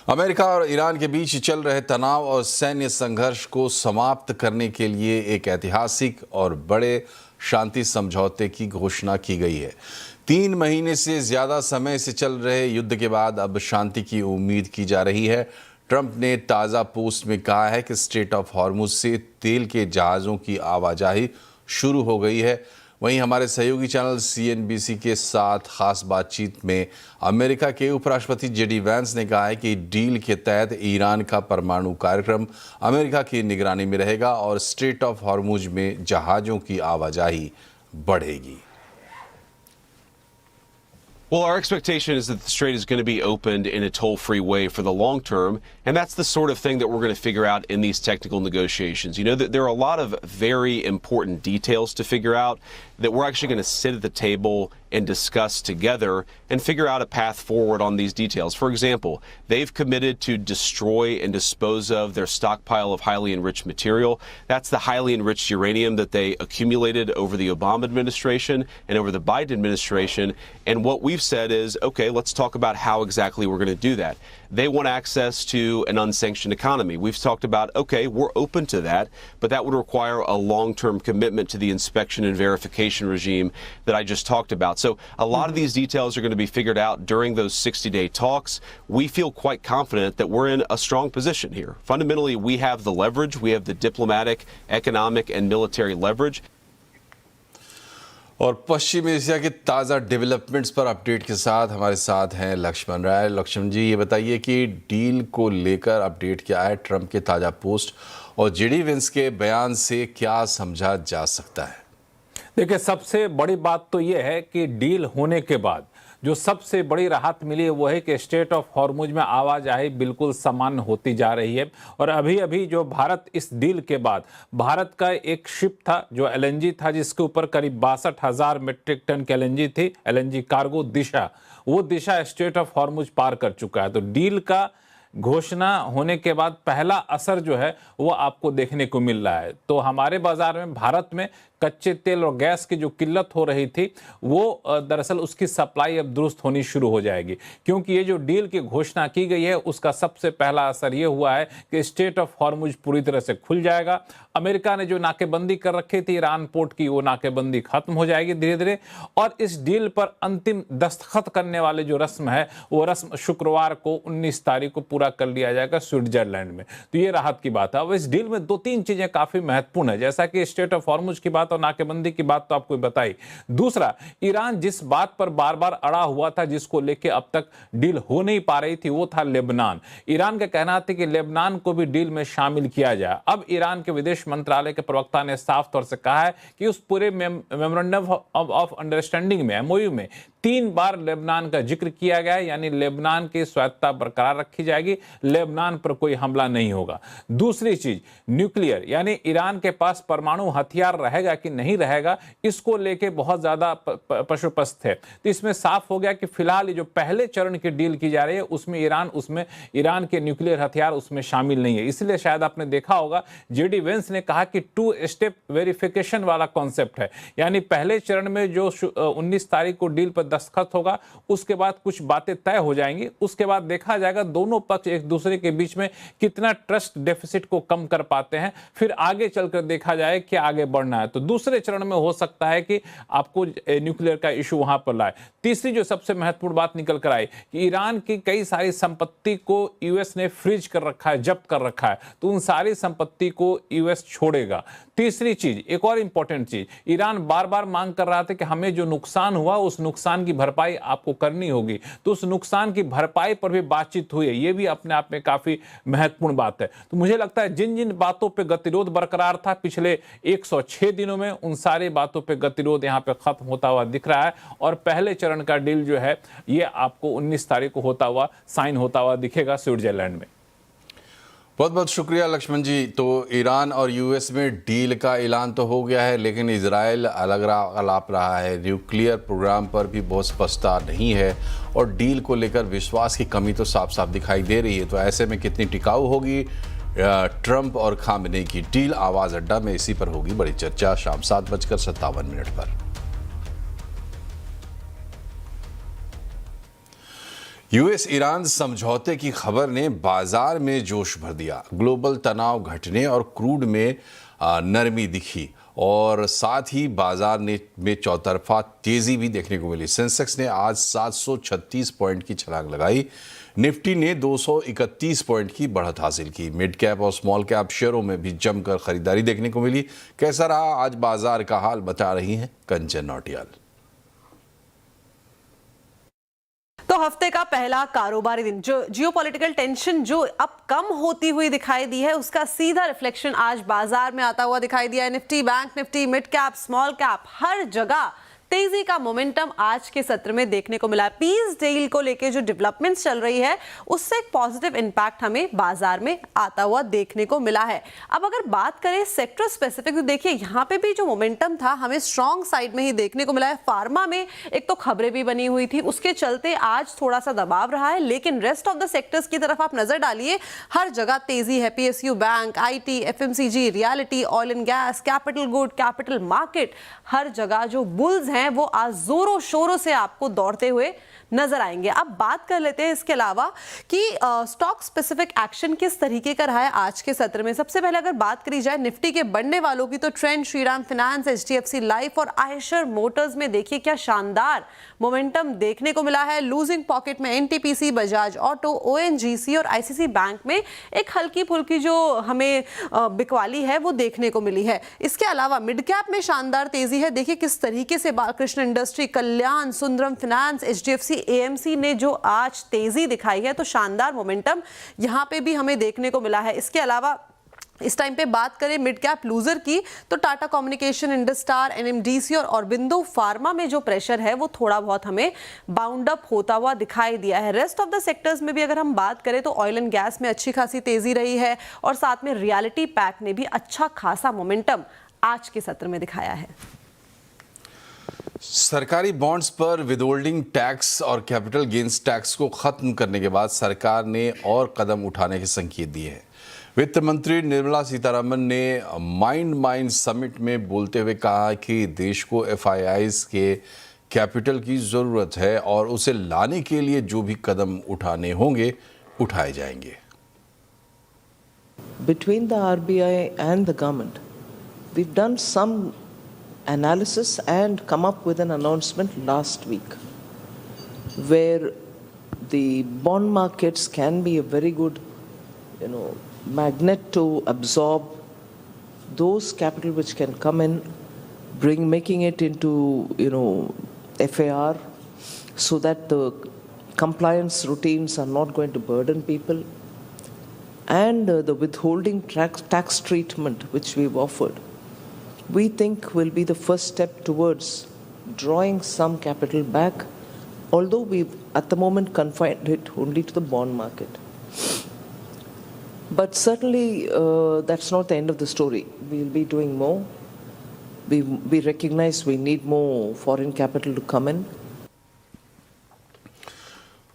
America और Iran के बीच चल रहे तनाव और सैन्य संघर्ष को समाप्त करने के लिए एक ऐतिहासिक और बड़े शांति समझौते की घोषणा की गई है। 3 महीने से ज्यादा समय से चल रहे युद्ध के बाद अब शांति की उम्मीद की जा रही है। ट्रंप ने ताज़ा पोस्ट में कहा है कि स्ट्रेट ऑफ हॉर्मुज से तेल के जहाज़ों की आवाजाही शुरू हो गई है। वहीं हमारे सहयोगी चैनल CNBC के साथ खास बातचीत में अमेरिका के उपराष्ट्रपति JD वैंस ने कहा है कि डील के तहत ईरान का परमाणु कार्यक्रम अमेरिका की निगरानी में रहेगा और स्ट्रेट ऑफ हॉर्मुज में जहाज़ों की आवाजाही बढ़ेगी। Well, our expectation is that the strait is going to be opened in a toll-free way for the long term, and that's the sort of thing that we're going to figure out in these technical negotiations. You know, there are a lot of very important details to figure out that we're actually going to sit at the table and discuss together and figure out a path forward on these details. For example, they've committed to destroy and dispose of their stockpile of highly enriched material. That's the highly enriched uranium that they accumulated over the Obama administration and over the Biden administration. And what we've said is, okay, let's talk about how exactly we're going to do that. They want access to an unsanctioned economy. We've talked about, okay, we're open to that, but that would require a long-term commitment to the inspection and verification regime that I just talked about. So a lot of these details are going to be figured out during those 60-day talks. We feel quite confident that we're in a strong position here. Fundamentally, we have the leverage. We have the diplomatic, economic, and military leverage. और पश्चिम Asia के ताज़ा developments पर update के साथ हमारे साथ हैं लक्ष्मण राय। लक्ष्मण जी, ये बताइए कि डील को लेकर अपडेट क्या है? ट्रंप के ताज़ा पोस्ट और JD वैंस के बयान से क्या समझा जा सकता है? देखिए, सबसे बड़ी बात तो ये है कि डील होने के बाद जो सबसे बड़ी राहत मिली है वो है कि स्ट्रेट ऑफ हॉर्मुज में आवाजाही बिल्कुल सामान्य होती जा रही है। और अभी अभी जो भारत इस डील के बाद भारत का एक शिप था जो LNG था, जिसके ऊपर करीब 62,000 मीट्रिक टन की LNG थी, LNG कार्गो दिशा, वो दिशा स्ट्रेट ऑफ हॉर्मुज पार कर चुका है। तो डील का घोषणा होने के बाद पहला असर जो है वो आपको देखने को मिल रहा है। तो हमारे बाजार में भारत में कच्चे तेल और गैस की जो किल्लत हो रही थी वो दरअसल उसकी सप्लाई अब दुरुस्त होनी शुरू हो जाएगी, क्योंकि ये जो डील की घोषणा की गई है उसका सबसे पहला असर ये हुआ है कि स्ट्रेट ऑफ हॉर्मुज पूरी तरह से खुल जाएगा। अमेरिका ने जो नाकेबंदी कर रखी थी ईरान पोर्ट की, वो नाकेबंदी खत्म हो जाएगी धीरे धीरे। और इस डील पर अंतिम दस्तखत करने वाले जो रस्म है वो रस्म शुक्रवार को 19 तारीख को पूरा कर लिया जाएगा स्विट्जरलैंड में। तो ये राहत की बात है। अब इस डील में 2-3 चीजें काफी महत्वपूर्ण है, जैसा कि स्ट्रेट ऑफ हॉर्मुज की बात और नाकेबंदी की बात तो आपको बताई। दूसरा, ईरान जिस बात पर बार बार अड़ा हुआ था, जिसको लेके अब तक डील हो नहीं पा रही थी, वो था लेबनान। ईरान का कहना था कि लेबनान को भी डील में शामिल किया जाए। अब ईरान के विदेश मंत्रालय के प्रवक्ता ने साफ तौर से कहा है कि उस पूरे मेमोरेंडम ऑफ अंडरस्टैंडिंग में, MOU में 3 बार लेबनान का जिक्र किया गया है, यानी लेबनान की स्वायत्तता बरकरार रखी जाएगी, लेबनान पर कोई हमला नहीं होगा। दूसरी चीज, न्यूक्लियर, यानी ईरान के पास परमाणु हथियार रहेगा कि नहीं रहेगा, इसको लेके बहुत ज्यादा पशुपस्त है। तो इसमें साफ हो गया कि फिलहाल ये जो पहले चरण की डील की जा रही है उसमें ईरान के न्यूक्लियर हथियार उसमें शामिल नहीं है। इसलिए शायद आपने देखा होगा JD वैंस ने कहा कि 2 स्टेप वेरिफिकेशन वाला कॉन्सेप्ट है, यानी पहले चरण में जो 19 तारीख को डील पर दस्तखत होगा, उसके बाद कुछ बातें तय हो जाएंगी, उसके बाद देखा जाएगा दोनों पक्ष एक दूसरे के बीच में कितना ट्रस्ट डेफिसिट को कम कर पाते हैं, फिर आगे चलकर देखा जाए कि आगे बढ़ना है। तो दूसरे चरण में हो सकता है कि आपको न्यूक्लियर का इशू वहां पर लाए। तीसरी जो सबसे महत्वपूर्ण बात निकल कर आई कि ईरान की कई सारी संपत्ति को US ने फ्रीज कर रखा है, जब्त कर रखा है, तो उन सारी संपत्ति को US छोड़ेगा। तीसरी चीज, एक और इंपॉर्टेंट चीज, ईरान बार बार मांग कर रहा था कि हमें जो नुकसान हुआ उस नुकसान की भरपाई आपको करनी होगी, तो उस नुकसान की भरपाई पर भी बातचीत हुई है। ये भी अपने आप में काफी महत्वपूर्ण बात है। तो मुझे लगता है जिन जिन बातों पे गतिरोध बरकरार था पिछले 106 दिनों में, उन सारी बातों पे गतिरोध यहाँ पे खत्म होता हुआ दिख रहा है और पहले चरण का डील जो है ये आपको 19 तारीख को होता हुआ साइन होता हुआ दिखेगा स्विट्जरलैंड में। बहुत बहुत शुक्रिया लक्ष्मण जी। तो ईरान और US में डील का ऐलान तो हो गया है, लेकिन इजराइल अलग अलाप रहा है, न्यूक्लियर प्रोग्राम पर भी बहुत स्पष्टता नहीं है और डील को लेकर विश्वास की कमी तो साफ साफ दिखाई दे रही है। तो ऐसे में कितनी टिकाऊ होगी ट्रंप और खामेनेई की डील? आवाज़ अड्डा में इसी पर होगी बड़ी चर्चा शाम 7:57 पर। यूएस ईरान समझौते की खबर ने बाजार में जोश भर दिया। ग्लोबल तनाव घटने और क्रूड में नरमी दिखी और साथ ही बाजार में चौतरफा तेजी भी देखने को मिली। सेंसेक्स ने आज 736 पॉइंट की छलांग लगाई। निफ्टी ने 231 पॉइंट की बढ़त हासिल की। मिड कैप और स्मॉल कैप शेयरों में भी जमकर खरीदारी देखने को मिली। कैसा रहा आज बाजार का हाल, बता रही हैं कंचन नौटियाल। तो हफ्ते का पहला कारोबारी दिन, जो जियोपॉलिटिकल टेंशन जो अब कम होती हुई दिखाई दी है, उसका सीधा रिफ्लेक्शन आज बाजार में आता हुआ दिखाई दिया है। Nifty, bank Nifty, mid cap, small cap, हर जगह तेजी का मोमेंटम आज के सत्र में देखने को मिला। पीस डील को लेके जो डेवलपमेंट्स चल रही है, उससे एक पॉजिटिव इंपैक्ट हमें बाजार में आता हुआ देखने को मिला है। अब अगर बात करें सेक्टर स्पेसिफिक, तो देखिए यहाँ पे भी जो मोमेंटम था हमें स्ट्रॉन्ग साइड में ही देखने को मिला है। फार्मा में एक तो खबरें भी बनी हुई थी, उसके चलते आज थोड़ा सा दबाव रहा है, लेकिन रेस्ट ऑफ द सेक्टर्स की तरफ आप नजर डालिए, हर जगह तेजी है। PSU, bank, IT, FMCG, reality, oil and gas, capital good, capital market, हर जगह जो बुल्स हैं वो आज जोरों शोरों से आपको दौड़ते हुए नजर आएंगे। अब बात कर लेते हैं इसके अलावा कि स्टॉक स्पेसिफिक एक्शन किस तरीके का रहा है आज के सत्र में। सबसे पहले अगर बात करी जाए निफ्टी के बढ़ने वालों की, तो trend, Shriram finance, HDFC life और आयशर मोटर्स में देखिए क्या शानदार मोमेंटम देखने को मिला है। लूजिंग पॉकेट में एनटीपीसी, बजाज ऑटो, ओएनजीसी और आईसीसी बैंक में एक हल्की फुल्की जो हमें बिकवाली है वो देखने को मिली है। इसके अलावा मिड कैप में शानदार तेजी है। देखिए किस तरीके से बालकृष्ण इंडस्ट्री, कल्याण, सुंदरम फाइनेंस, एचडीएफसी, एएमसी ने जो आज तेजी दिखाई है, तो शानदार मोमेंटम यहां पे भी हमें देखने को मिला है। इसके अलावा इस टाइम पे बात करें मिड कैप लूजर की, तो टाटा कम्युनिकेशन, इंडस्टार, एनएमडीसी और ऑरबिंदो फार्मा में जो प्रेशर है वो थोड़ा बहुत हमें बाउंड अप होता हुआ दिखाई दिया है। रेस्ट ऑफ द सेक्टर्स में भी अगर हम बात करें तो ऑयल एंड गैस में अच्छी खासी तेजी रही है और साथ में रियलिटी पैक ने भी अच्छा खासा मोमेंटम आज के सत्र में दिखाया है। सरकारी बॉन्ड्स पर विदहोल्डिंग टैक्स और कैपिटल गेन्स टैक्स को खत्म करने के बाद सरकार ने और कदम उठाने के संकेत दिए हैं। वित्त मंत्री निर्मला सीतारमण ने माइंड समिट में बोलते हुए कहा कि देश को एफआईआईज के कैपिटल की जरूरत है और उसे लाने के लिए जो भी कदम उठाने होंगे उठाए जाएंगे। Between the RBI and the government, we've done some analysis and come up with an announcement last week where the bond markets can be a very good, magnet to absorb those capital which can come in, making it into, FAR, so that the compliance routines are not going to burden people, and the withholding tax treatment which we've offered, we think will be the first step towards drawing some capital back, although we've at the moment confined it only to the bond market. But certainly that's not the end of the story. We'll be doing more. We recognize we need more foreign capital to come in.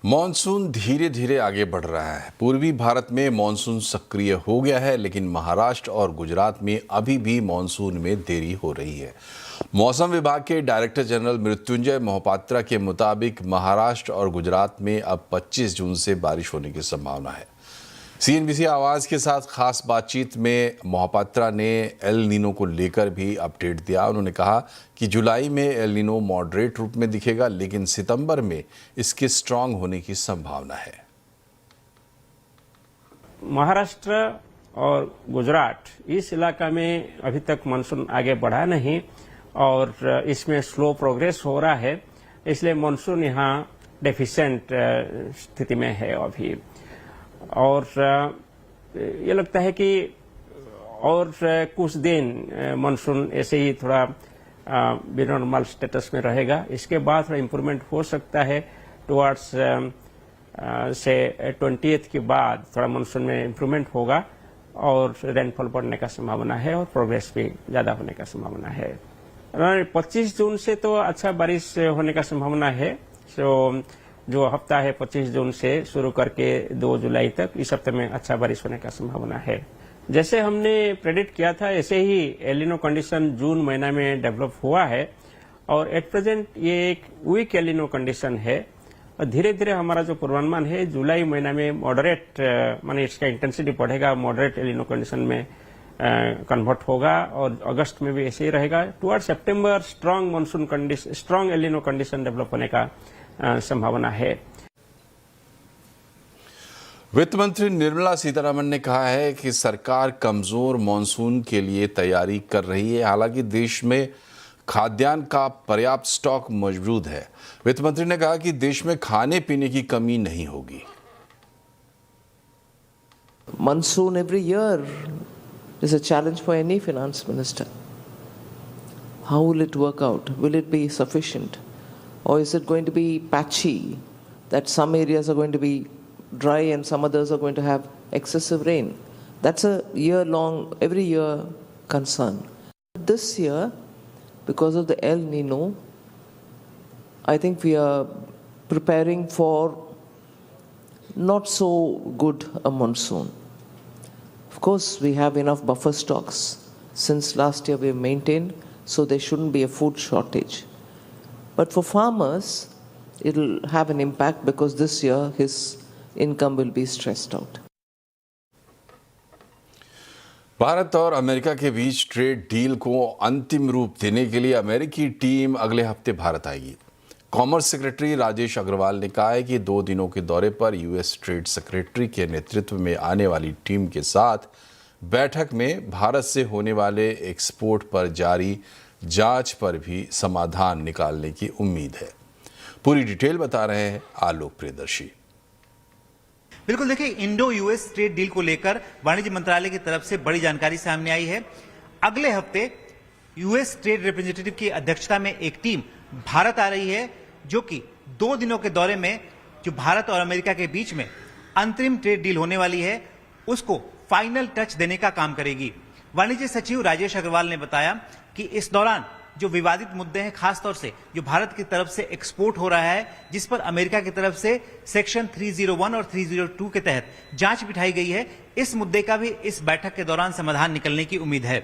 Monsoon धीरे धीरे आगे बढ़ रहा है। पूर्वी भारत में monsoon सक्रिय हो गया है, लेकिन महाराष्ट्र और गुजरात में अभी भी मॉनसून में देरी हो रही है। मौसम विभाग के डायरेक्टर जनरल मृत्युंजय मोहपात्रा के मुताबिक महाराष्ट्र और गुजरात में अब 25 जून से बारिश होने की संभावना है। सीएनबीसी आवाज़ के साथ खास बातचीत में मोहपात्रा ने एल नीनो को लेकर भी अपडेट दिया। उन्होंने कहा कि जुलाई में एल नीनो मॉडरेट रूप में दिखेगा, लेकिन सितंबर में इसके स्ट्रांग होने की संभावना है। महाराष्ट्र और गुजरात, इस इलाका में अभी तक मानसून आगे बढ़ा नहीं और इसमें स्लो प्रोग्रेस हो रहा है, इसलिए मानसून यहाँ डेफिशिएंट स्थिति में है अभी। और ये लगता है कि और कुछ दिन मानसून ऐसे ही थोड़ा नॉर्मल स्टेटस में रहेगा। इसके बाद थोड़ा इम्प्रूवमेंट हो सकता है टुवर्ड्स से 20th के बाद थोड़ा मानसून में इम्प्रूवमेंट होगा और रेनफॉल बढ़ने का संभावना है और प्रोग्रेस भी ज़्यादा होने का संभावना है। 25 जून से तो अच्छा बारिश होने का संभावना है। जो हफ्ता है 25 जून से शुरू करके 2 जुलाई तक, इस हफ्ते में अच्छा बारिश होने का संभावना है। जैसे हमने प्रेडिक्ट किया था ऐसे ही एल नीनो कंडीशन जून महीना में डेवलप हुआ है और एट प्रेजेंट ये एक वीक एल नीनो कंडीशन है और धीरे धीरे हमारा जो पूर्वानुमान है जुलाई महीना में मॉडरेट माने इसका इंटेंसिटी बढ़ेगा, मॉडरेट एलिनो कंडीशन में कन्वर्ट होगा और अगस्त में भी ऐसे ही रहेगा। टुवर्ड सितंबर strong monsoon condition, strong El Nino condition develop होने का संभावना है। वित्त मंत्री निर्मला सीतारमण ने कहा है कि सरकार कमजोर मॉनसून के लिए तैयारी कर रही है। हालांकि देश में खाद्यान्न का पर्याप्त स्टॉक मौजूद है। वित्त मंत्री ने कहा कि देश में खाने पीने की कमी नहीं होगी। Monsoon every year is a challenge for any finance minister. How will it work out? Will it be sufficient? Or is it going to be patchy, that some areas are going to be dry and some others are going to have excessive rain? That's a year-long, every year concern. This year, because of the El Nino, I think we are preparing for not so good a monsoon. Of course, we have enough buffer stocks. Since last year we have maintained, so there shouldn't be a food shortage. But for farmers, it'll have an impact because this year his income will be stressed out. Bharat और America के बीच trade deal को अंतिम रूप देने के लिए अमेरिकी team अगले हफ्ते भारत आएगी। कॉमर्स सेक्रेटरी राजेश अग्रवाल ने कहा है कि 2 दिनों के दौरे पर यूएस ट्रेड सेक्रेटरी के नेतृत्व में आने वाली टीम के साथ बैठक में भारत से होने वाले एक्सपोर्ट पर जारी जांच पर भी समाधान निकालने की उम्मीद है। पूरी डिटेल बता रहे हैं आलोक प्रियदर्शी। बिल्कुल, देखिए, इंडो यूएस ट्रेड डील को लेकर वाणिज्य मंत्रालय की तरफ से बड़ी जानकारी सामने आई है। अगले हफ्ते यूएस ट्रेड रिप्रेजेंटेटिव की अध्यक्षता में एक टीम भारत आ रही है, जो कि 2 दिनों के दौरे में जो भारत और अमेरिका के बीच में अंतरिम ट्रेड डील होने वाली है उसको फाइनल टच देने का काम करेगी। वाणिज्य सचिव राजेश अग्रवाल ने बताया कि इस दौरान जो विवादित मुद्दे हैं, खासतौर से जो भारत की तरफ से एक्सपोर्ट हो रहा है, जिस पर अमेरिका की तरफ से सेक्शन 301 और 302 के तहत जांच बिठाई गई है, इस मुद्दे का भी इस बैठक के दौरान समाधान निकलने की उम्मीद है।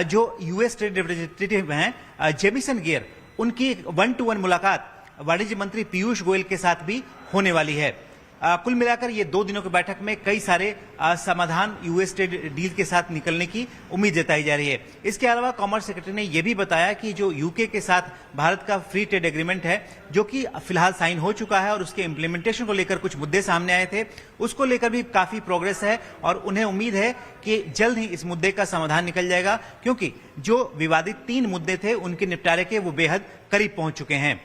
जो यूएस ट्रेड रिप्रेजेंटेटिव हैं जेमिसन गियर, उनकी 1-to-1 मुलाकात वाणिज्य मंत्री पीयूष गोयल के साथ भी होने वाली है। कुल मिलाकर ये 2 दिनों की बैठक में कई सारे समाधान यूएस ट्रेड डील के साथ निकलने की उम्मीद जताई जा रही है। इसके अलावा कॉमर्स सेक्रेटरी ने यह भी बताया कि जो यूके के साथ भारत का फ्री ट्रेड एग्रीमेंट है, जो कि फिलहाल साइन हो चुका है और उसके इंप्लीमेंटेशन को लेकर कुछ मुद्दे सामने आए थे, उसको लेकर भी काफी प्रोग्रेस है और उन्हें उम्मीद है कि जल्द ही इस मुद्दे का समाधान निकल जाएगा, क्योंकि जो विवादित 3 मुद्दे थे उनके निपटारे के वो बेहद करीब पहुंच चुके हैं।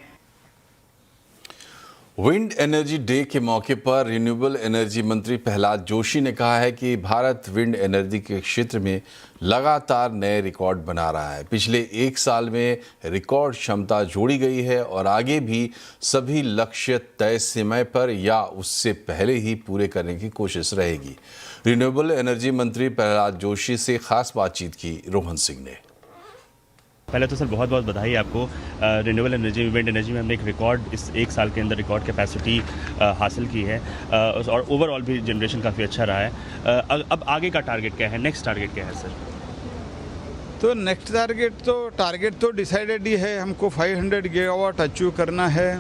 विंड एनर्जी डे के मौके पर रिन्यूएबल एनर्जी मंत्री प्रहलाद जोशी ने कहा है कि भारत विंड एनर्जी के क्षेत्र में लगातार नए रिकॉर्ड बना रहा है। पिछले 1 साल में रिकॉर्ड क्षमता जोड़ी गई है और आगे भी सभी लक्ष्य तय समय पर या उससे पहले ही पूरे करने की कोशिश रहेगी। रिन्यूएबल एनर्जी मंत्री प्रहलाद जोशी से खास बातचीत की रोहन सिंह ने। पहले तो सर बहुत बहुत बधाई आपको। रिन्यूएबल एनर्जी, विंड एनर्जी में हमने एक रिकॉर्ड इस 1 साल के अंदर रिकॉर्ड कैपेसिटी हासिल की है और ओवरऑल भी जनरेशन काफ़ी अच्छा रहा है। अब आगे का टारगेट क्या है, नेक्स्ट टारगेट क्या है सर? तो नेक्स्ट टारगेट तो डिसाइडेड ही है, हमको 500 गीगावाट अचीव करना है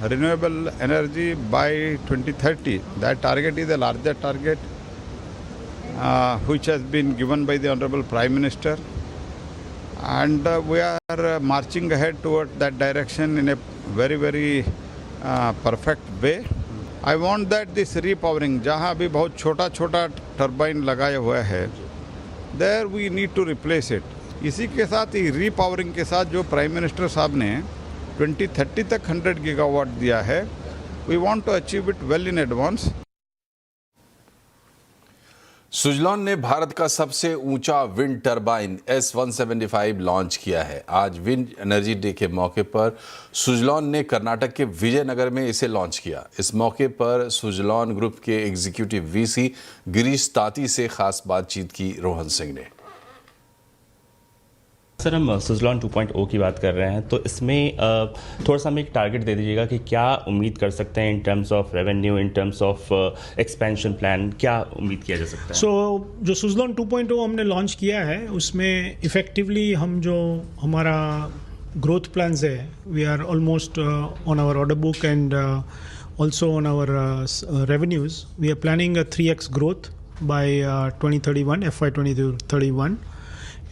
renewable energy by 2030। That target is the largest target which has been given by the honourable prime minister, and we are marching ahead toward that direction in a very very perfect way. I want that this repowering, जहाँ अभी बहुत छोटा छोटा turbine लगाए हुए है, there we need to replace it. इसी के साथ ही रीपावरिंग के साथ जो प्राइम मिनिस्टर साहब ने 2030 तक 100 गीगावाट दिया है, we want to achieve it well in advance. Suzlon ने भारत का सबसे ऊंचा विंड टरबाइन S175 लॉन्च किया है। आज विंड एनर्जी डे के मौके पर सुजलॉन ने कर्नाटक के विजयनगर में इसे लॉन्च किया। इस मौके पर सुजलॉन ग्रुप के एग्जीक्यूटिव वीसी गिरीश ताती से खास बातचीत की रोहन सिंह ने। सर, हम सुजलॉन 2.0 की बात कर रहे हैं, तो इसमें थोड़ा सा हमें एक टारगेट दे दीजिएगा कि क्या उम्मीद कर सकते हैं in terms of revenue, in terms of expansion plan, क्या उम्मीद किया जा सकता है? जो सुजलॉन 2.0 हमने लॉन्च किया है, उसमें इफेक्टिवली हम जो हमारा ग्रोथ प्लान्स है, we are almost on our order book and also on our revenues. We are planning a 3x growth by 2031, FY 2031.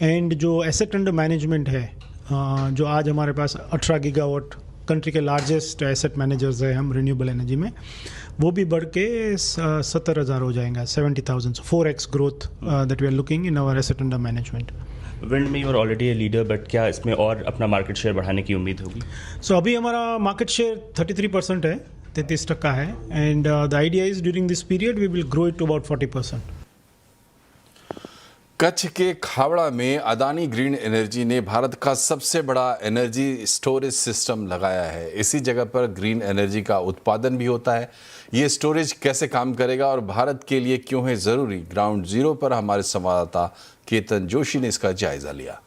And जो एसेट अंडर मैनेजमेंट है, जो आज हमारे पास 18 गीगावाट, कंट्री के लार्जेस्ट एसेट मैनेजर्स है हम renewable energy में, वो भी बढ़ के 70,000 हो जाएगा, 70,000. So 4x growth that we are looking in our asset under management. Wind में you are already a leader, but क्या इसमें और अपना मार्केट शेयर बढ़ाने की उम्मीद होगी? सो अभी हमारा मार्केट शेयर 33% है, 33% है, and the idea is during this period we will grow it to about 40%. Kutch के खावड़ा में अदानी ग्रीन एनर्जी ने भारत का सबसे बड़ा एनर्जी स्टोरेज सिस्टम लगाया है. इसी जगह पर ग्रीन एनर्जी का उत्पादन भी होता है. ये स्टोरेज कैसे काम करेगा और भारत के लिए क्यों है ज़रूरी, ग्राउंड जीरो पर हमारे संवाददाता केतन जोशी ने इसका जायजा लिया.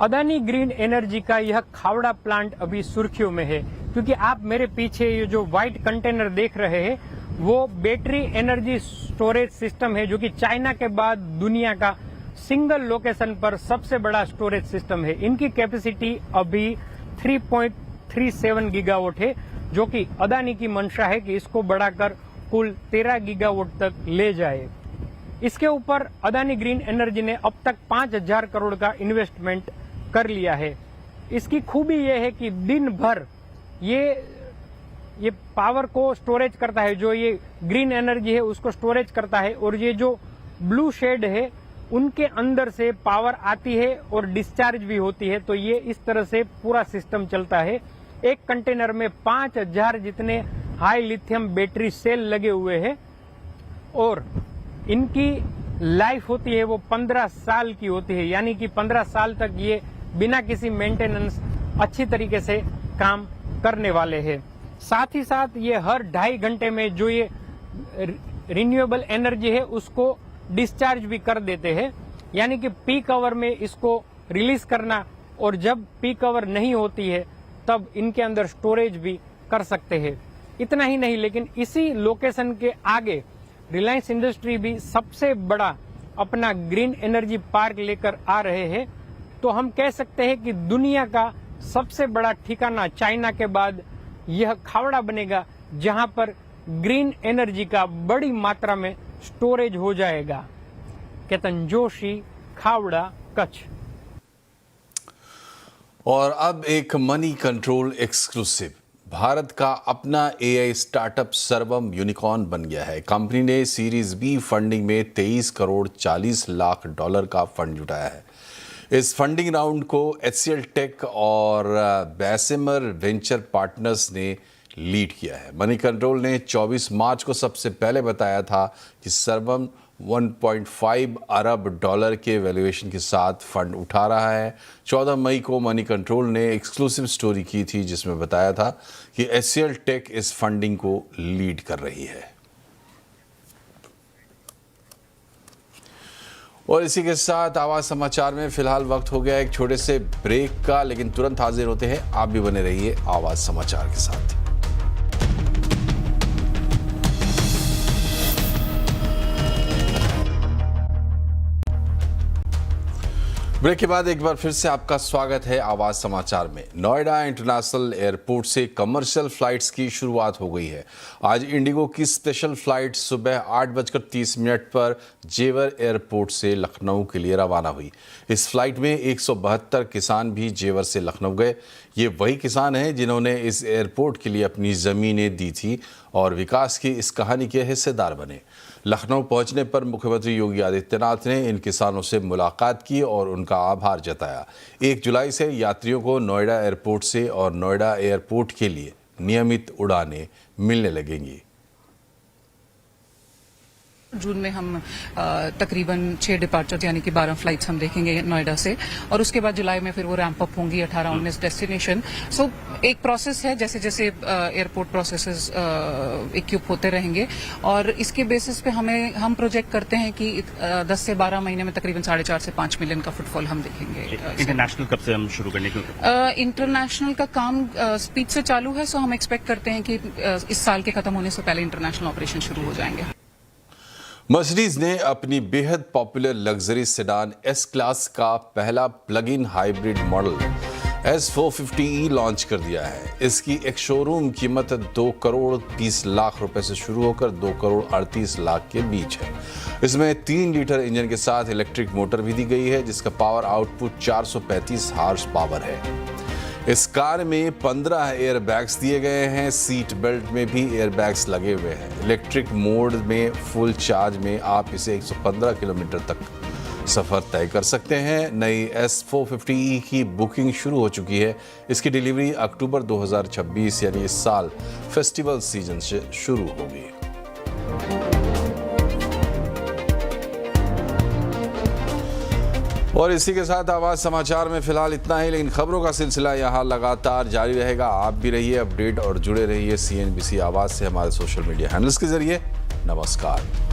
अदानी ग्रीन एनर्जी का यह खावड़ा प्लांट अभी सुर्खियों में है, क्योंकि आप मेरे पीछे ये जो व्हाइट कंटेनर देख रहे हैं वो बैटरी एनर्जी स्टोरेज सिस्टम है, जो कि चाइना के बाद दुनिया का सिंगल लोकेशन पर सबसे बड़ा स्टोरेज सिस्टम है. इनकी कैपेसिटी अभी 3.37 गीगावाट है, जो कि अदानी की मंशा है कि इसको बढ़ाकर कुल 13 गीगावाट तक ले जाए. इसके ऊपर अदानी ग्रीन एनर्जी ने अब तक 5,000 करोड़ का इन्वेस्टमेंट कर लिया है. इसकी खूबी यह है कि दिन भर ये पावर को स्टोरेज करता है, जो ये ग्रीन एनर्जी है उसको स्टोरेज करता है, और ये जो ब्लू शेड है उनके अंदर से पावर आती है और डिस्चार्ज भी होती है. तो ये इस तरह से पूरा सिस्टम चलता है. एक कंटेनर में 5,000 जितने हाई लिथियम बैटरी सेल लगे हुए हैं, और इनकी लाइफ होती है वो 15 साल की होती है, यानी कि 15 साल तक ये बिना किसी मेंटेनेंस अच्छी तरीके से काम करने वाले हैं. साथ ही साथ ये हर 2.5 घंटे में जो ये रिन्यूएबल एनर्जी है उसको डिस्चार्ज भी कर देते हैं, यानी कि पीक आवर में इसको रिलीज करना, और जब पीक आवर नहीं होती है तब इनके अंदर स्टोरेज भी कर सकते हैं. इतना ही नहीं, लेकिन इसी लोकेशन के आगे रिलायंस इंडस्ट्री भी सबसे बड़ा अपना ग्रीन एनर्जी पार्क लेकर आ रहे हैं. तो हम कह सकते हैं कि दुनिया का सबसे बड़ा ठिकाना चाइना के बाद यह खावड़ा बनेगा, जहां पर ग्रीन एनर्जी का बड़ी मात्रा में स्टोरेज हो जाएगा. केतन जोशी, खावड़ा, कच्छ. और अब एक मनी कंट्रोल एक्सक्लूसिव. भारत का अपना एआई स्टार्टअप सर्वम यूनिकॉर्न बन गया है. कंपनी ने सीरीज बी फंडिंग में 23 करोड़ 40 लाख डॉलर का फंड जुटाया है. इस फंडिंग राउंड को HCL टेक और बैसिमर वेंचर पार्टनर्स ने लीड किया है. मनी कंट्रोल ने 24 मार्च को सबसे पहले बताया था कि सर्वम 1.5 अरब डॉलर के वैल्यूएशन के साथ फंड उठा रहा है. 14 मई को मनी कंट्रोल ने एक्सक्लूसिव स्टोरी की थी, जिसमें बताया था कि HCL टेक इस फंडिंग को लीड कर रही है. और इसी के साथ आवाज समाचार में फिलहाल वक्त हो गया एक छोटे से ब्रेक का, लेकिन तुरंत हाजिर होते हैं. आप भी बने रहिए आवाज समाचार के साथ. ब्रेक के बाद एक बार फिर से आपका स्वागत है आवाज समाचार में. नोएडा इंटरनेशनल एयरपोर्ट से कमर्शियल फ्लाइट्स की शुरुआत हो गई है. आज इंडिगो की स्पेशल फ्लाइट सुबह 8:30 पर जेवर एयरपोर्ट से लखनऊ के लिए रवाना हुई. इस फ्लाइट में 172 किसान भी जेवर से लखनऊ गए. ये वही किसान हैं जिन्होंने इस एयरपोर्ट के लिए अपनी ज़मीनें दी थी और विकास की इस कहानी के हिस्सेदार बने. लखनऊ पहुंचने पर मुख्यमंत्री योगी आदित्यनाथ ने इन किसानों से मुलाकात की और उनका आभार जताया. 1 जुलाई से यात्रियों को नोएडा एयरपोर्ट से और नोएडा एयरपोर्ट के लिए नियमित उड़ानें मिलने लगेंगी. जून में हम तकरीबन 6 डिपार्चर यानी कि 12 फ्लाइट्स हम देखेंगे नोएडा से, और उसके बाद जुलाई में फिर वो रैंप अप होंगी 18-19 डेस्टिनेशन. सो एक प्रोसेस है, जैसे जैसे एयरपोर्ट प्रोसेसेस इक्विप होते रहेंगे, और इसके बेसिस पे हम प्रोजेक्ट करते हैं कि 10 से 12 महीने में तकरीबन 4.5 से 5 मिलियन का फुटफॉल हम देखेंगे. इंटरनेशनल कब से हम शुरू करने की? इंटरनेशनल का काम स्पीड से चालू है, सो हम एक्सपेक्ट करते हैं कि इस साल के खत्म होने से पहले इंटरनेशनल ऑपरेशन शुरू हो जाएंगे. मर्सिडीज ने अपनी बेहद popular luxury sedan S class का पहला plug in hybrid model S450e launch कर दिया है। इसकी एक शोरूम कीमत 2 करोड़ 30 लाख रुपए से शुरू होकर 2 करोड़ 38 लाख के बीच है। इसमें 3 लीटर इंजन के साथ इलेक्ट्रिक मोटर भी दी गई है, जिसका पावर आउटपुट 435 हार्स पावर है। इस कार में 15 एयर बैग्स दिए गए हैं। सीट बेल्ट में भी एयर बैग्स लगे हुए हैं। इलेक्ट्रिक मोड में फुल चार्ज में आप इसे 115 किलोमीटर तक सफ़र तय कर सकते हैं। नई S450e की बुकिंग शुरू हो चुकी है। इसकी डिलीवरी अक्टूबर 2026 यानी इस साल फेस्टिवल सीजन से शुरू होगी। और इसी के साथ आवाज समाचार में फिलहाल इतना ही, लेकिन खबरों का सिलसिला यहाँ लगातार जारी रहेगा। आप भी रहिए अपडेट और जुड़े रहिए CNBC आवाज से हमारे सोशल मीडिया हैंडल्स के जरिए। नमस्कार।